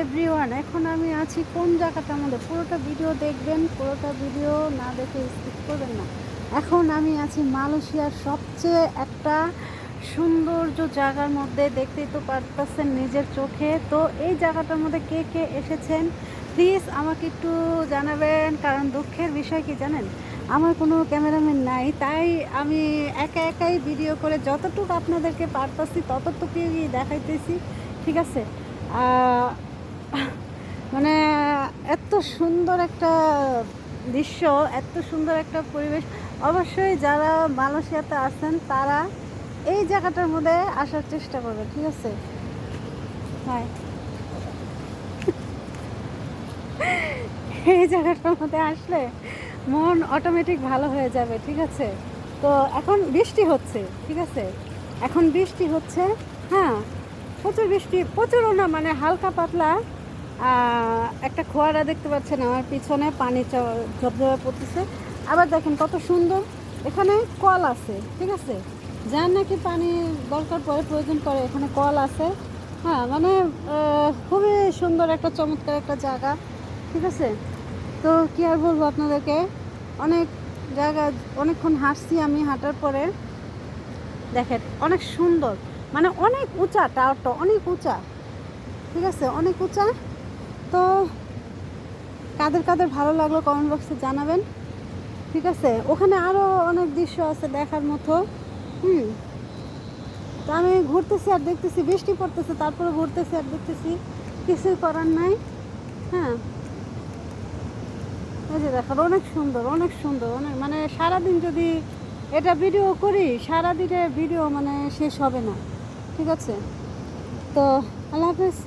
Everyone, এখন আমি আছি কোন জায়গাটার মধ্যে, পুরোটা ভিডিও দেখবেন, পুরোটা ভিডিও না দেখে স্কিপ করবেন না। এখন আমি আছি মালয়েশিয়ার সবচেয়ে একটা সৌন্দর্য জায়গার মধ্যে, দেখতেই তো পারতেছেন নিজের চোখে। তো এই জায়গাটার মধ্যে কে কে এসেছেন প্লিজ আমাকে একটু জানাবেন, কারণ দুঃখের বিষয় কি জানেন, আমার কোনো ক্যামেরাম্যান নাই, তাই আমি একা একাই ভিডিও করে যতটুকু আপনাদেরকে পারতাছি ততটুকুই দেখাইতেছি, ঠিক আছে। আহ, মানে এত সুন্দর একটা দৃশ্য, এত সুন্দর একটা পরিবেশ, অবশ্যই যারা মালয়েশিয়াতে আছেন তারা এই জায়গাটার মধ্যে আসার চেষ্টা করবে, ঠিক আছে। হ্যাঁ, এই জায়গাটার মধ্যে আসলে মন অটোমেটিক ভালো হয়ে যাবে, ঠিক আছে। তো এখন বৃষ্টি হচ্ছে, ঠিক আছে, এখন বৃষ্টি হচ্ছে। হ্যাঁ, প্রচুর বৃষ্টি, প্রচুরও না, মানে হালকা পাতলা একটা ফোয়ারা দেখতে পাচ্ছেন আমার পিছনে, পানি ঝরঝরে পড়তেছে। আবার দেখেন কত সুন্দর, এখানে কল আছে, ঠিক আছে, যার নাকি পানি দরকার পড়ে, প্রয়োজন পড়ে, এখানে কল আছে। হ্যাঁ, মানে খুবই সুন্দর একটা চমৎকার একটা জায়গা, ঠিক আছে। তো কী আর বলবো আপনাদেরকে, অনেক জায়গা, অনেকক্ষণ হাঁটছি আমি, হাঁটার পরে দেখেন অনেক সুন্দর, মানে অনেক উঁচা, টাওয়ারটা অনেক উঁচা, ঠিক আছে, অনেক উঁচা। তো কাদের কাদের ভালো লাগলো কমেন্ট বক্সে জানাবেন, ঠিক আছে। ওখানে আরও অনেক দৃশ্য আছে দেখার মতো। হুম, তো আমি ঘুরতেছি আর দেখতেছি, বৃষ্টি পড়তেছে, তারপরে ঘুরতেছি আর দেখতেছি, কিছুই করার নাই। হ্যাঁ, এই যে দেখেন অনেক সুন্দর, অনেক সুন্দর, অনেক, মানে সারাদিন যদি এটা ভিডিও করি, সারাদিনের ভিডিও মানে শেষ হবে না, ঠিক আছে। তো আল্লাহ হাফেজ,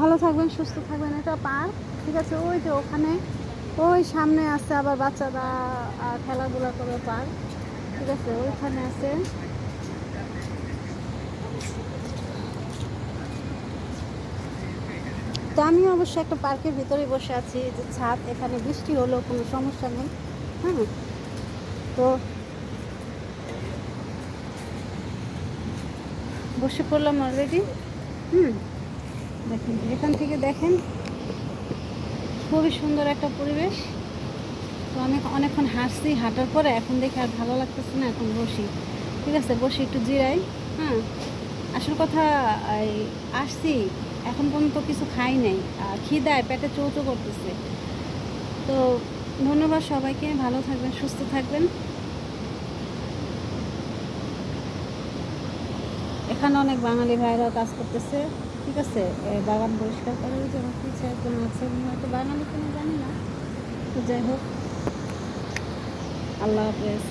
ভালো থাকবেন, সুস্থ থাকবেন। এটা পার্ক, ঠিক আছে, ওই যে ওখানে, ওই সামনে আছে আবার বাচ্চারা খেলাধুলা করে পার্ক, ঠিক আছে, ওইখানে আছে। তো আমি অবশ্য একটা পার্কের ভিতরে বসে আছি, যে ছাদ, এখানে বৃষ্টি হলেও কোনো সমস্যা নেই। হ্যাঁ, তো বসে পড়লাম অলরেডি। হুম, দেখেন এখান থেকে দেখেন খুবই সুন্দর একটা পরিবেশ। তো আমি অনেকক্ষণ হাঁটছি, হাঁটার পরে এখন দেখে আর ভালো লাগতেছে না, এখন বসি, ঠিক আছে, বসে একটু জিরাই। হ্যাঁ, আসল কথা, এই আসছি, এখন পর্যন্ত কিছু খাই নাই, খিদায় পেটে চৌচো করতেছে। তো ধন্যবাদ সবাইকে, ভালো থাকবেন, সুস্থ থাকবেন। এখানে অনেক বাঙালি ভাইরাও কাজ করতেছে, ঠিক আছে, বাগান পরিষ্কার করে, যেমন কিছু একজন আছে, হয়তো বাঙালি কোনো জানি না। তো যাই হোক, আল্লাহ হাফেজ।